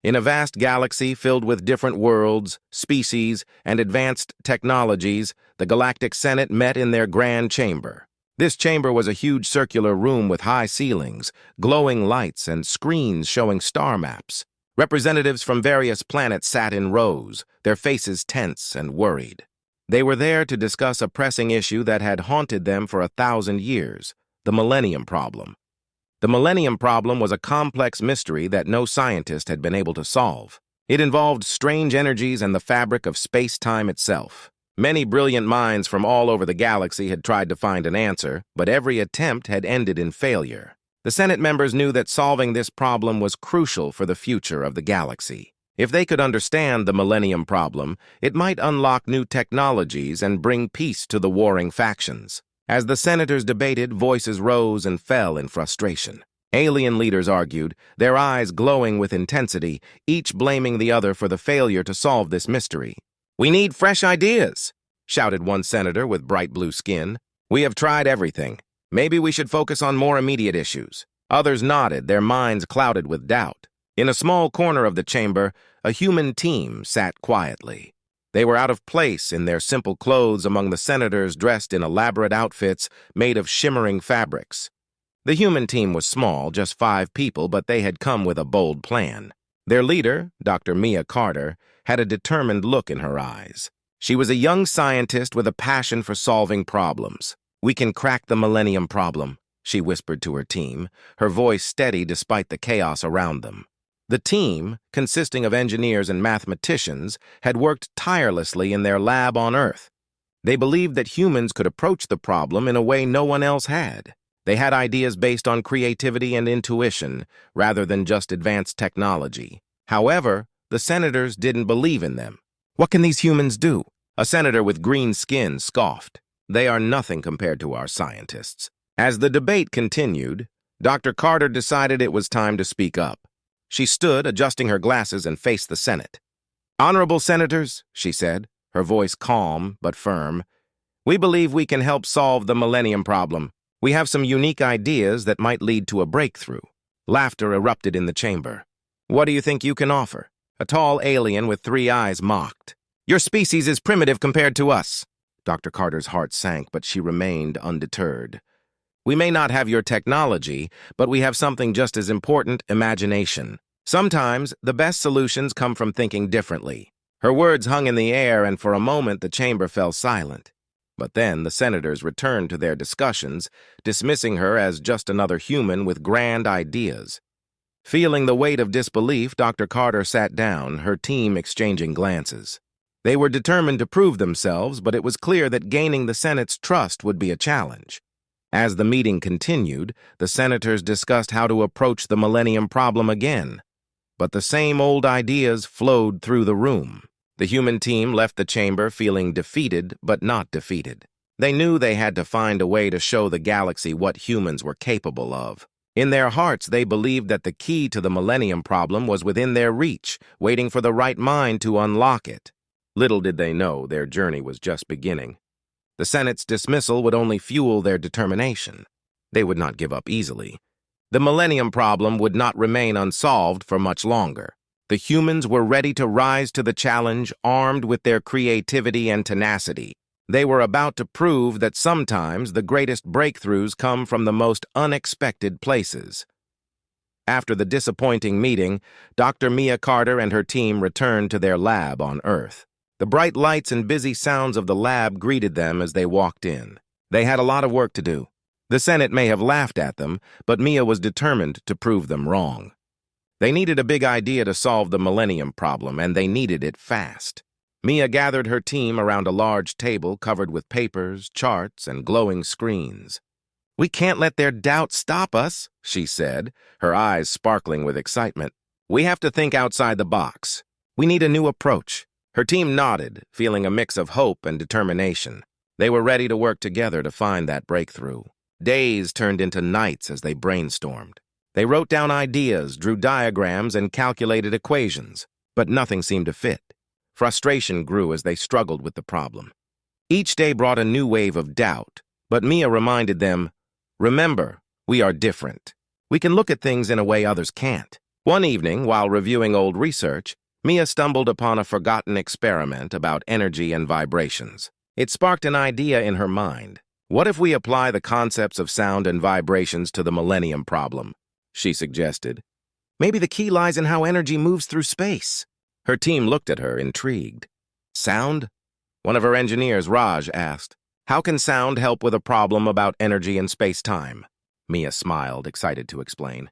In a vast galaxy filled with different worlds, species, and advanced technologies, the Galactic Senate met in their grand chamber. This chamber was a huge circular room with high ceilings, glowing lights, and screens showing star maps. Representatives from various planets sat in rows, their faces tense and worried. They were there to discuss a pressing issue that had haunted them for 1,000 years, the Millennium problem. The Millennium problem was a complex mystery that no scientist had been able to solve. It involved strange energies and the fabric of space-time itself. Many brilliant minds from all over the galaxy had tried to find an answer, but every attempt had ended in failure. The Senate members knew that solving this problem was crucial for the future of the galaxy. If they could understand the Millennium problem, it might unlock new technologies and bring peace to the warring factions. As the senators debated, voices rose and fell in frustration. Alien leaders argued, their eyes glowing with intensity, each blaming the other for the failure to solve this mystery. "We need fresh ideas," shouted one senator with bright blue skin. "We have tried everything. Maybe we should focus on more immediate issues." Others nodded, their minds clouded with doubt. In a small corner of the chamber, a human team sat quietly. They were out of place in their simple clothes among the senators dressed in elaborate outfits made of shimmering fabrics. The human team was small, just 5 people, but they had come with a bold plan. Their leader, Dr. Mia Carter, had a determined look in her eyes. She was a young scientist with a passion for solving problems. "We can crack the Millennium problem," she whispered to her team, her voice steady despite the chaos around them. The team, consisting of engineers and mathematicians, had worked tirelessly in their lab on Earth. They believed that humans could approach the problem in a way no one else had. They had ideas based on creativity and intuition, rather than just advanced technology. However, the senators didn't believe in them. "What can these humans do?" A senator with green skin scoffed. "They are nothing compared to our scientists." As the debate continued, Dr. Carter decided it was time to speak up. She stood, adjusting her glasses, and faced the Senate. "Honorable senators," she said, her voice calm but firm, "we believe we can help solve the Millennium problem. We have some unique ideas that might lead to a breakthrough." Laughter erupted in the chamber. "What do you think you can offer?" A tall alien with 3 eyes mocked. "Your species is primitive compared to us." Dr. Carter's heart sank, but she remained undeterred. "We may not have your technology, but we have something just as important, imagination. Sometimes, the best solutions come from thinking differently." Her words hung in the air, and for a moment the chamber fell silent. But then the senators returned to their discussions, dismissing her as just another human with grand ideas. Feeling the weight of disbelief, Dr. Carter sat down, her team exchanging glances. They were determined to prove themselves, but it was clear that gaining the Senate's trust would be a challenge. As the meeting continued, the senators discussed how to approach the Millennium problem again. But the same old ideas flowed through the room. The human team left the chamber feeling defeated but not defeated. They knew they had to find a way to show the galaxy what humans were capable of. In their hearts, they believed that the key to the Millennium problem was within their reach, waiting for the right mind to unlock it. Little did they know their journey was just beginning. The Senate's dismissal would only fuel their determination. They would not give up easily. The Millennium problem would not remain unsolved for much longer. The humans were ready to rise to the challenge, armed with their creativity and tenacity. They were about to prove that sometimes the greatest breakthroughs come from the most unexpected places. After the disappointing meeting, Dr. Mia Carter and her team returned to their lab on Earth. The bright lights and busy sounds of the lab greeted them as they walked in. They had a lot of work to do. The Senate may have laughed at them, but Mia was determined to prove them wrong. They needed a big idea to solve the Millennium problem, and they needed it fast. Mia gathered her team around a large table covered with papers, charts, and glowing screens. "We can't let their doubt stop us," she said, her eyes sparkling with excitement. "We have to think outside the box. We need a new approach." Her team nodded, feeling a mix of hope and determination. They were ready to work together to find that breakthrough. Days turned into nights as they brainstormed. They wrote down ideas, drew diagrams, and calculated equations, but nothing seemed to fit. Frustration grew as they struggled with the problem. Each day brought a new wave of doubt, but Mia reminded them, "Remember, we are different. We can look at things in a way others can't." One evening, while reviewing old research, Mia stumbled upon a forgotten experiment about energy and vibrations. It sparked an idea in her mind. What if we apply the concepts of sound and vibrations to the Millennium problem? She suggested. Maybe the key lies in how energy moves through space. Her team looked at her, intrigued. Sound? One of her engineers, Raj, asked. How can sound help with a problem about energy and space-time? Mia smiled, excited to explain.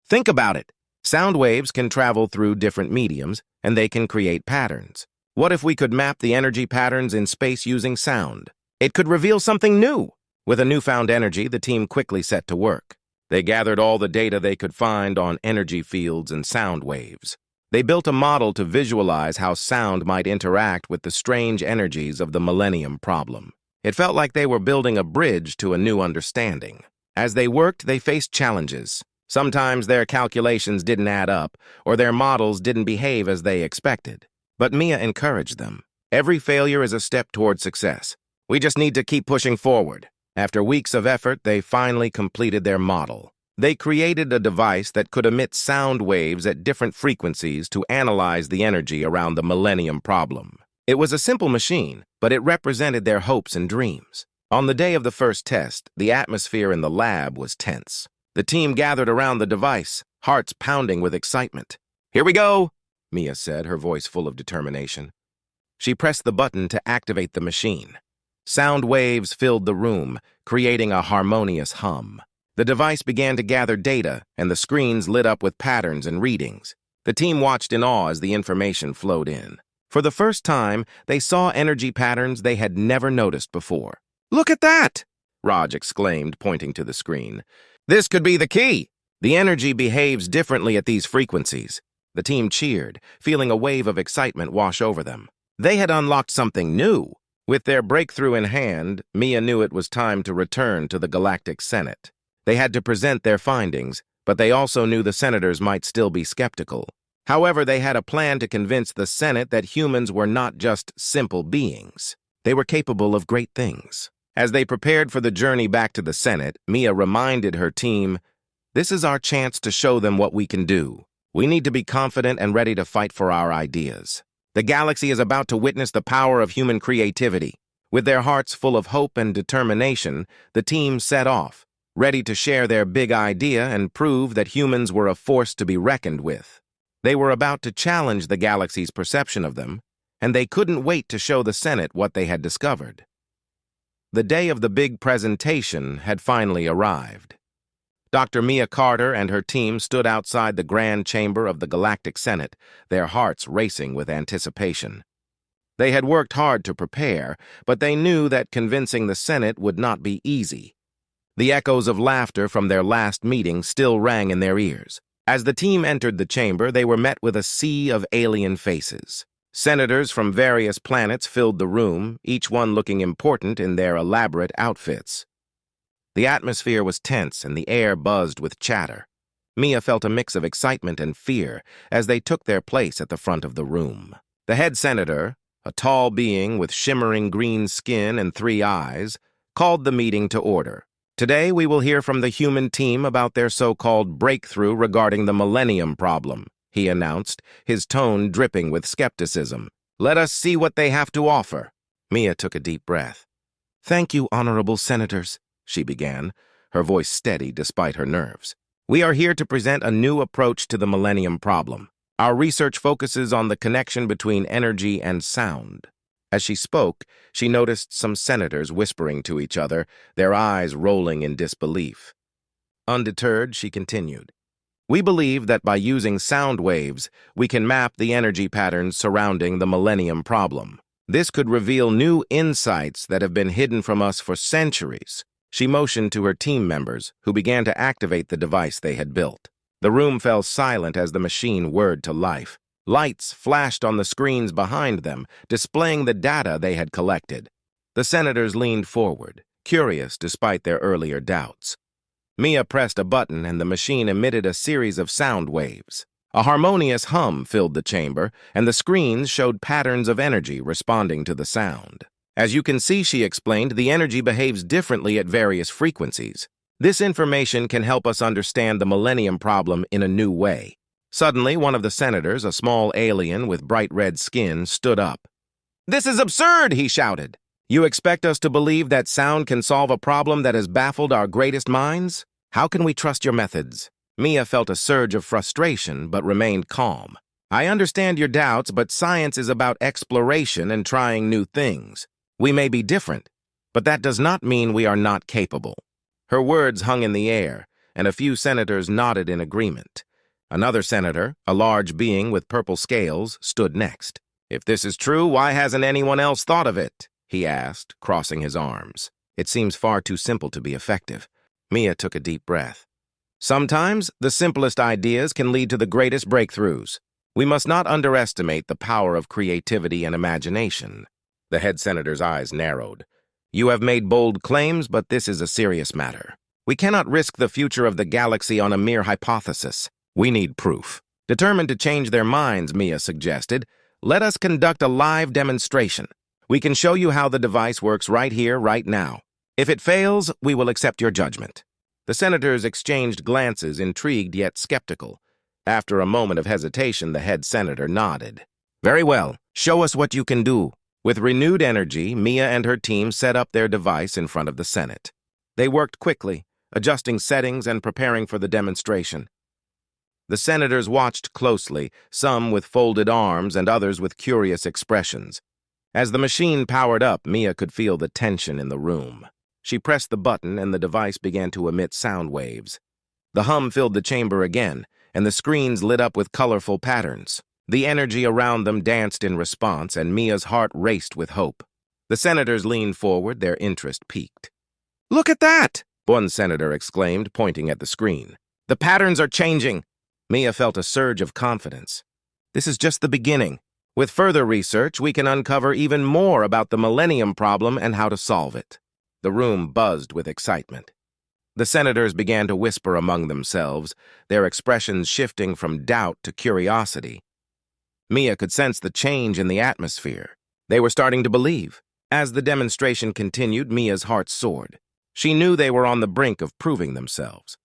Think about it. Sound waves can travel through different mediums, and they can create patterns. What if we could map the energy patterns in space using sound? It could reveal something new. With a newfound energy, the team quickly set to work. They gathered all the data they could find on energy fields and sound waves. They built a model to visualize how sound might interact with the strange energies of the Millennium problem. It felt like they were building a bridge to a new understanding. As they worked, they faced challenges. Sometimes their calculations didn't add up, or their models didn't behave as they expected. But Mia encouraged them. Every failure is a step toward success. We just need to keep pushing forward. After weeks of effort, they finally completed their model. They created a device that could emit sound waves at different frequencies to analyze the energy around the Millennium problem. It was a simple machine, but it represented their hopes and dreams. On the day of the first test, the atmosphere in the lab was tense. The team gathered around the device, hearts pounding with excitement. Here we go, Mia said, her voice full of determination. She pressed the button to activate the machine. Sound waves filled the room, creating a harmonious hum. The device began to gather data, and the screens lit up with patterns and readings. The team watched in awe as the information flowed in. For the first time, they saw energy patterns they had never noticed before. Look at that! Raj exclaimed, pointing to the screen. This could be the key! The energy behaves differently at these frequencies. The team cheered, feeling a wave of excitement wash over them. They had unlocked something new. With their breakthrough in hand, Mia knew it was time to return to the Galactic Senate. They had to present their findings, but they also knew the senators might still be skeptical. However, they had a plan to convince the Senate that humans were not just simple beings. They were capable of great things. As they prepared for the journey back to the Senate, Mia reminded her team, "This is our chance to show them what we can do. We need to be confident and ready to fight for our ideas. The galaxy is about to witness the power of human creativity." With their hearts full of hope and determination, the team set off, ready to share their big idea and prove that humans were a force to be reckoned with. They were about to challenge the galaxy's perception of them, and they couldn't wait to show the Senate what they had discovered. The day of the big presentation had finally arrived. Dr. Mia Carter and her team stood outside the grand chamber of the Galactic Senate, their hearts racing with anticipation. They had worked hard to prepare, but they knew that convincing the Senate would not be easy. The echoes of laughter from their last meeting still rang in their ears. As the team entered the chamber, they were met with a sea of alien faces. Senators from various planets filled the room, each one looking important in their elaborate outfits. The atmosphere was tense and the air buzzed with chatter. Mia felt a mix of excitement and fear as they took their place at the front of the room. The head senator, a tall being with shimmering green skin and 3 eyes, called the meeting to order. Today we will hear from the human team about their so-called breakthrough regarding the Millennium problem, he announced, his tone dripping with skepticism. Let us see what they have to offer. Mia took a deep breath. Thank you, honorable senators, she began, her voice steady despite her nerves. We are here to present a new approach to the Millennium problem. Our research focuses on the connection between energy and sound. As she spoke, she noticed some senators whispering to each other, their eyes rolling in disbelief. Undeterred, she continued. We believe that by using sound waves, we can map the energy patterns surrounding the Millennium problem. This could reveal new insights that have been hidden from us for centuries. She motioned to her team members, who began to activate the device they had built. The room fell silent as the machine whirred to life. Lights flashed on the screens behind them, displaying the data they had collected. The senators leaned forward, curious despite their earlier doubts. Mia pressed a button and the machine emitted a series of sound waves. A harmonious hum filled the chamber, and the screens showed patterns of energy responding to the sound. As you can see, she explained, the energy behaves differently at various frequencies. This information can help us understand the Millennium problem in a new way. Suddenly, one of the senators, a small alien with bright red skin, stood up. "This is absurd!" he shouted. "You expect us to believe that sound can solve a problem that has baffled our greatest minds? How can we trust your methods?" Mia felt a surge of frustration, but remained calm. "I understand your doubts, but science is about exploration and trying new things. We may be different, but that does not mean we are not capable." Her words hung in the air, and a few senators nodded in agreement. Another senator, a large being with purple scales, stood next. "If this is true, why hasn't anyone else thought of it?" he asked, crossing his arms. "It seems far too simple to be effective." Mia took a deep breath. "Sometimes, the simplest ideas can lead to the greatest breakthroughs. We must not underestimate the power of creativity and imagination." The head senator's eyes narrowed. "You have made bold claims, but this is a serious matter. We cannot risk the future of the galaxy on a mere hypothesis. We need proof." Determined to change their minds, Mia suggested, "Let us conduct a live demonstration. We can show you how the device works right here, right now. If it fails, we will accept your judgment." The senators exchanged glances, intrigued yet skeptical. After a moment of hesitation, the head senator nodded. "Very well, show us what you can do." With renewed energy, Mia and her team set up their device in front of the Senate. They worked quickly, adjusting settings and preparing for the demonstration. The senators watched closely, some with folded arms and others with curious expressions. As the machine powered up, Mia could feel the tension in the room. She pressed the button and the device began to emit sound waves. The hum filled the chamber again, and the screens lit up with colorful patterns. The energy around them danced in response, and Mia's heart raced with hope. The senators leaned forward, their interest piqued. "Look at that!" one senator exclaimed, pointing at the screen. "The patterns are changing." Mia felt a surge of confidence. "This is just the beginning. With further research, we can uncover even more about the Millennium problem and how to solve it." The room buzzed with excitement. The senators began to whisper among themselves, their expressions shifting from doubt to curiosity. Mia could sense the change in the atmosphere. They were starting to believe. As the demonstration continued, Mia's heart soared. She knew they were on the brink of proving themselves.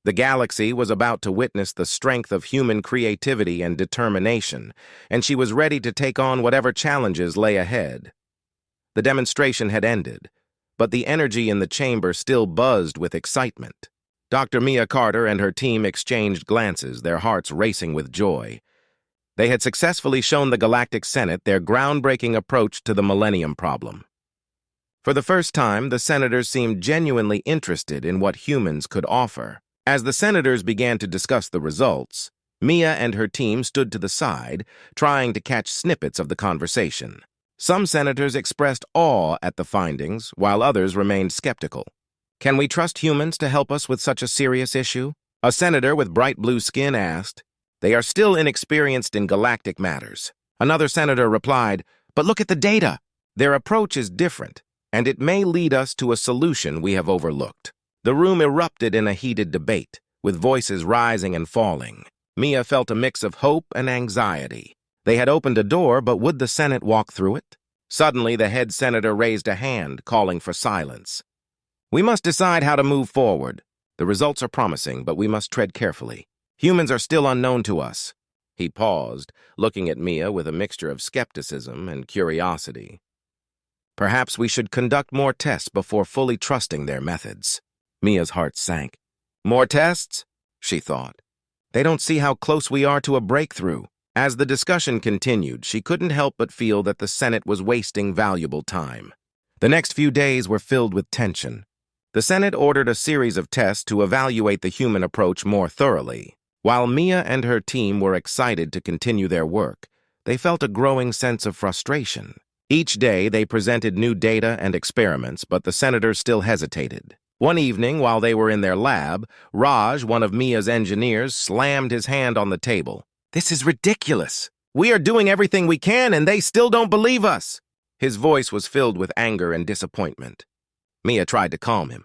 The galaxy was about to witness the strength of human creativity and determination, and she was ready to take on whatever challenges lay ahead. The demonstration had ended, but the energy in the chamber still buzzed with excitement. Dr. Mia Carter and her team exchanged glances, their hearts racing with joy. They had successfully shown the Galactic Senate their groundbreaking approach to the Millennium problem. For the first time, the senators seemed genuinely interested in what humans could offer. As the senators began to discuss the results, Mia and her team stood to the side, trying to catch snippets of the conversation. Some senators expressed awe at the findings, while others remained skeptical. "Can we trust humans to help us with such a serious issue?" A senator with bright blue skin asked. "They are still inexperienced in galactic matters." Another senator replied, "But look at the data. Their approach is different, and it may lead us to a solution we have overlooked." The room erupted in a heated debate, with voices rising and falling. Mia felt a mix of hope and anxiety. They had opened a door, but would the Senate walk through it? Suddenly, the head senator raised a hand, calling for silence. "We must decide how to move forward. The results are promising, but we must tread carefully. Humans are still unknown to us." He paused, looking at Mia with a mixture of skepticism and curiosity. "Perhaps we should conduct more tests before fully trusting their methods." Mia's heart sank. "More tests?" she thought. "They don't see how close we are to a breakthrough." As the discussion continued, she couldn't help but feel that the Senate was wasting valuable time. The next few days were filled with tension. The Senate ordered a series of tests to evaluate the human approach more thoroughly. While Mia and her team were excited to continue their work, they felt a growing sense of frustration. Each day, they presented new data and experiments, but the senators still hesitated. One evening, while they were in their lab, Raj, one of Mia's engineers, slammed his hand on the table. "This is ridiculous. We are doing everything we can, and they still don't believe us." His voice was filled with anger and disappointment. Mia tried to calm him.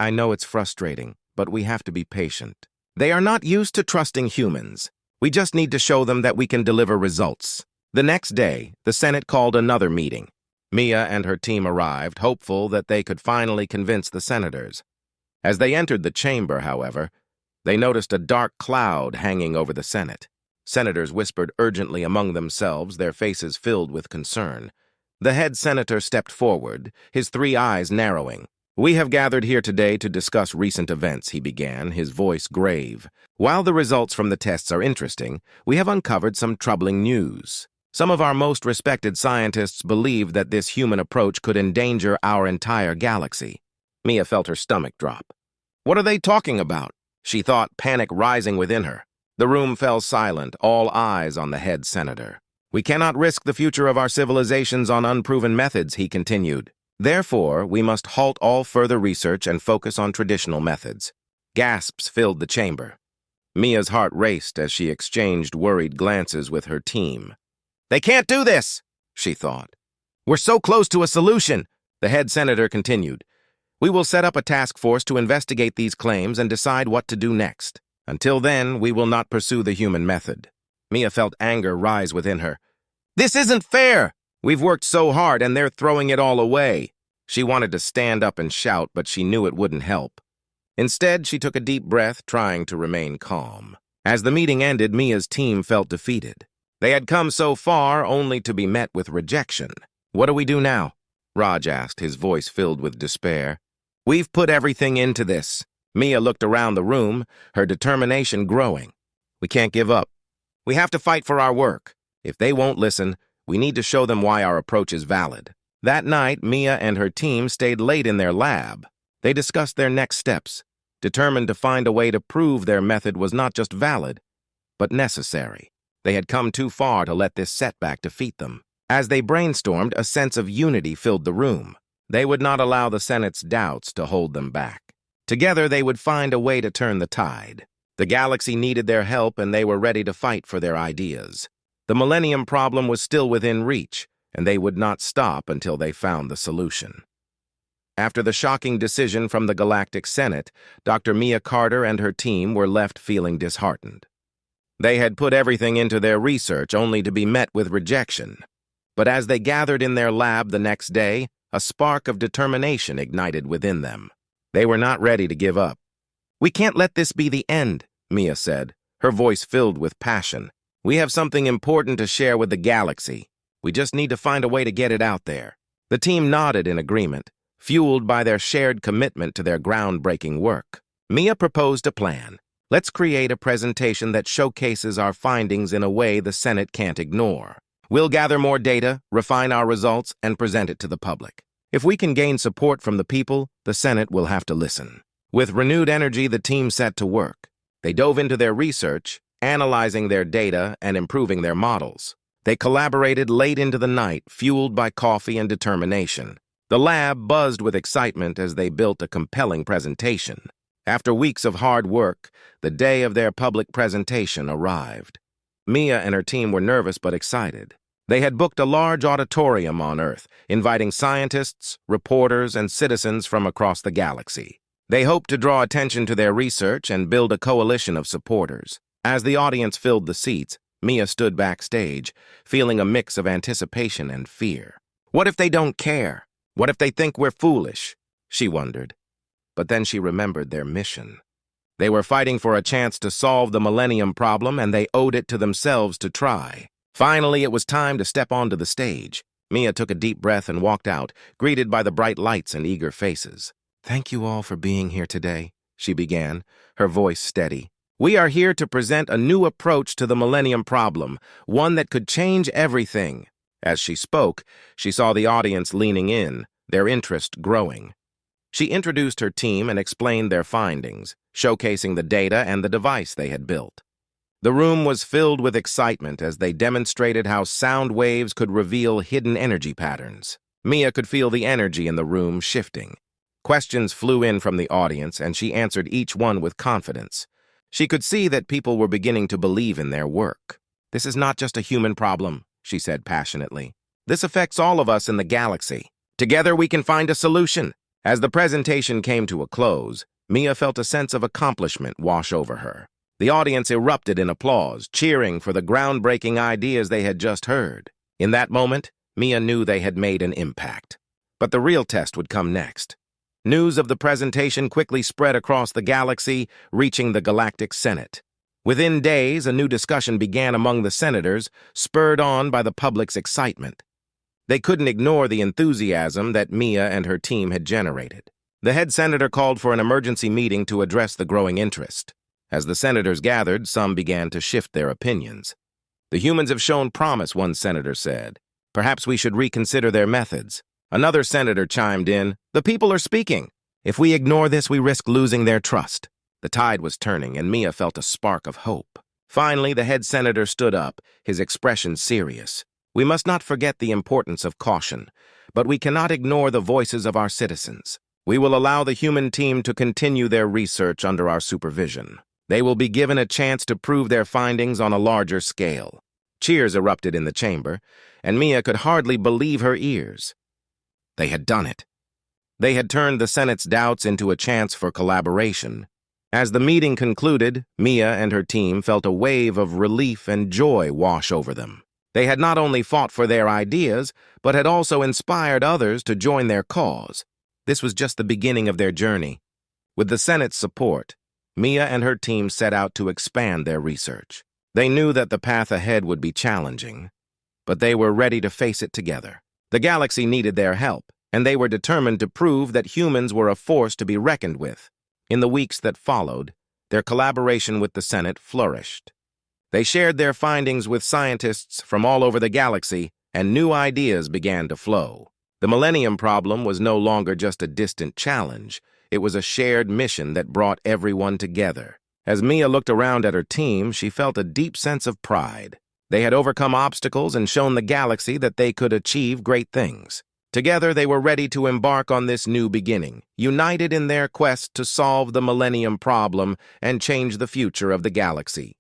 "I know it's frustrating, but we have to be patient. They are not used to trusting humans. We just need to show them that we can deliver results." The next day, the Senate called another meeting. Mia and her team arrived, hopeful that they could finally convince the senators. As they entered the chamber, however, they noticed a dark cloud hanging over the Senate. Senators whispered urgently among themselves, their faces filled with concern. The head senator stepped forward, his 3 eyes narrowing. "We have gathered here today to discuss recent events," he began, his voice grave. "While the results from the tests are interesting, we have uncovered some troubling news. Some of our most respected scientists believe that this human approach could endanger our entire galaxy." Mia felt her stomach drop. What are they talking about? She thought, panic rising within her. The room fell silent, all eyes on the head senator. "We cannot risk the future of our civilizations on unproven methods," he continued. "Therefore, we must halt all further research and focus on traditional methods." Gasps filled the chamber. Mia's heart raced as she exchanged worried glances with her team. "They can't do this," she thought. "We're so close to a solution," the head senator continued. "We will set up a task force to investigate these claims and decide what to do next. Until then, we will not pursue the human method." Mia felt anger rise within her. "This isn't fair! We've worked so hard and they're throwing it all away." She wanted to stand up and shout, but she knew it wouldn't help. Instead, she took a deep breath, trying to remain calm. As the meeting ended, Mia's team felt defeated. They had come so far only to be met with rejection. "What do we do now?" Raj asked, his voice filled with despair. "We've put everything into this." Mia looked around the room, her determination growing. "We can't give up. We have to fight for our work. If they won't listen, we need to show them why our approach is valid." That night, Mia and her team stayed late in their lab. They discussed their next steps, determined to find a way to prove their method was not just valid, but necessary. They had come too far to let this setback defeat them. As they brainstormed, a sense of unity filled the room. They would not allow the Senate's doubts to hold them back. Together, they would find a way to turn the tide. The galaxy needed their help, and they were ready to fight for their ideas. The Millennium problem was still within reach, and they would not stop until they found the solution. After the shocking decision from the Galactic Senate, Dr. Mia Carter and her team were left feeling disheartened. They had put everything into their research only to be met with rejection. But as they gathered in their lab the next day, a spark of determination ignited within them. They were not ready to give up. "We can't let this be the end," Mia said, her voice filled with passion. "We have something important to share with the galaxy. We just need to find a way to get it out there." The team nodded in agreement, fueled by their shared commitment to their groundbreaking work. Mia proposed a plan. "Let's create a presentation that showcases our findings in a way the Senate can't ignore. We'll gather more data, refine our results, and present it to the public. If we can gain support from the people, the Senate will have to listen." With renewed energy, the team set to work. They dove into their research, analyzing their data and improving their models. They collaborated late into the night, fueled by coffee and determination. The lab buzzed with excitement as they built a compelling presentation. After weeks of hard work, the day of their public presentation arrived. Mia and her team were nervous but excited. They had booked a large auditorium on Earth, inviting scientists, reporters, and citizens from across the galaxy. They hoped to draw attention to their research and build a coalition of supporters. As the audience filled the seats, Mia stood backstage, feeling a mix of anticipation and fear. What if they don't care? What if they think we're foolish? She wondered. But then she remembered their mission. They were fighting for a chance to solve the Millennium problem, and they owed it to themselves to try. Finally, it was time to step onto the stage. Mia took a deep breath and walked out, greeted by the bright lights and eager faces. "Thank you all for being here today," she began, her voice steady. "We are here to present a new approach to the Millennium problem, one that could change everything." As she spoke, she saw the audience leaning in, their interest growing. She introduced her team and explained their findings, showcasing the data and the device they had built. The room was filled with excitement as they demonstrated how sound waves could reveal hidden energy patterns. Mia could feel the energy in the room shifting. Questions flew in from the audience, and she answered each one with confidence. She could see that people were beginning to believe in their work. "This is not just a human problem," she said passionately. "This affects all of us in the galaxy. Together we can find a solution." As the presentation came to a close, Mia felt a sense of accomplishment wash over her. The audience erupted in applause, cheering for the groundbreaking ideas they had just heard. In that moment, Mia knew they had made an impact. But the real test would come next. News of the presentation quickly spread across the galaxy, reaching the Galactic Senate. Within days, a new discussion began among the senators, spurred on by the public's excitement. They couldn't ignore the enthusiasm that Mia and her team had generated. The head senator called for an emergency meeting to address the growing interest. As the senators gathered, some began to shift their opinions. "The humans have shown promise," one senator said. "Perhaps we should reconsider their methods." Another senator chimed in, "The people are speaking. If we ignore this, we risk losing their trust." The tide was turning, and Mia felt a spark of hope. Finally, the head senator stood up, his expression serious. "We must not forget the importance of caution, but we cannot ignore the voices of our citizens. We will allow the human team to continue their research under our supervision. They will be given a chance to prove their findings on a larger scale." Cheers erupted in the chamber, and Mia could hardly believe her ears. They had done it. They had turned the Senate's doubts into a chance for collaboration. As the meeting concluded, Mia and her team felt a wave of relief and joy wash over them. They had not only fought for their ideas, but had also inspired others to join their cause. This was just the beginning of their journey. With the Senate's support, Mia and her team set out to expand their research. They knew that the path ahead would be challenging, but they were ready to face it together. The galaxy needed their help, and they were determined to prove that humans were a force to be reckoned with. In the weeks that followed, their collaboration with the Senate flourished. They shared their findings with scientists from all over the galaxy, and new ideas began to flow. The Millennium problem was no longer just a distant challenge. It was a shared mission that brought everyone together. As Mia looked around at her team, she felt a deep sense of pride. They had overcome obstacles and shown the galaxy that they could achieve great things. Together, they were ready to embark on this new beginning, united in their quest to solve the Millennium problem and change the future of the galaxy.